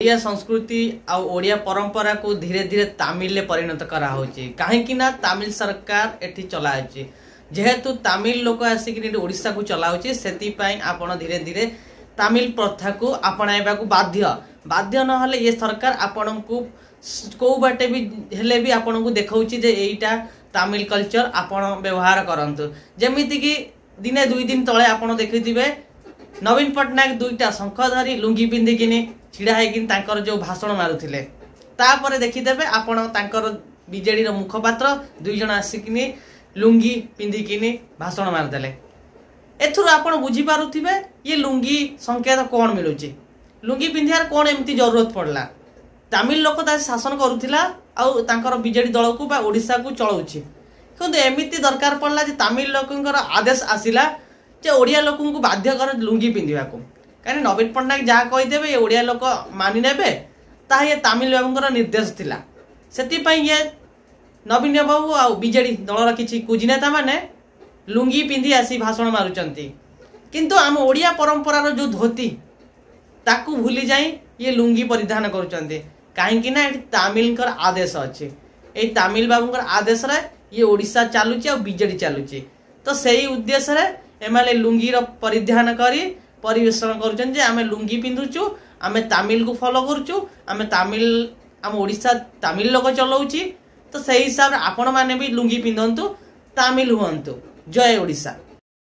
ओडिया संस्कृति आ ओडिया परंपरा को धीरे धीरे तमिल परिणत करा होची काहेकि ना तमिल सरकार एठी चलाउची जेहेतु तमिल लोक आसिक ओडिशा को चलाउची सेति पई आपण धीरे धीरे तमिल प्रथा को अपनाइबा को बाध्य बाध्य न हले ये सरकार आपण को को बाटे भी हेले भी आपण को देखाउची जे एईटा तमिल कल्चर आपण व्यवहार करंतु जेमिति कि दिने दुई दिन तळे आपण देखिथिबे नवीन पटनायक दुईटा शंख धरी लुंगी पिंधिकिनी छिड़ा है जो भाषण मारुथिले तापर देखिदेबे आपण तांकर बीजेडी रो मुखपात्र दुई जण आसिकिनी लुंगी पिंधिकिनी भाषण मारदेले एथुर आपण बुझी पारुथिबे ये लुंगी संकेत कोन मिलुची लुंगी पिंधियार कोन एमती जरूरत पड़ला तमिल लोक ता शासन करूथिला आ तांकर बीजेडी दल को बा ओडिसा को चलाउची किंतु एमिति दरकार पड़ला जे तमिल लोकंकर आदेश आसिला जे ओडिया लोकन को बाध्य कर लुंगी पिंधिबा को कहीं नवीन पट्टनायक जहाँ कहीदेवे ये ओडिया लोक मानि नेबे ता ये तमिल बाबूंकर निर्देश थिला सेति पई ये नवीन बाबू आ बीजेडी दलर किछि कुजिनेता माने लुंगी पिंधि आसी भाषण मारुचंती किंतु आम ओडिया परंपरा रो जो धोती ताकू भूली जाई ये लुंगी परिधान करूचंती काहेकि ना एठी तमिलकर आदेश अछि ए तमिल बाबूंकर आदेश रे ये ओडिशा चालुची आ बीजेडी चालुची तो सेही उद्देश्य रे एमाले लुंगी रो परिधान करी परिवेषण करुचन जे आमे लुंगी पिंधुचु आमे तमिल को फॉलो करूचु आमे तमिल आम ओडिशा तमिल लोक चलाउची तो सही हिसाब रे आपण माने भी लुंगी पिंधंतु तमिल हुअंतु जय ओडिशा।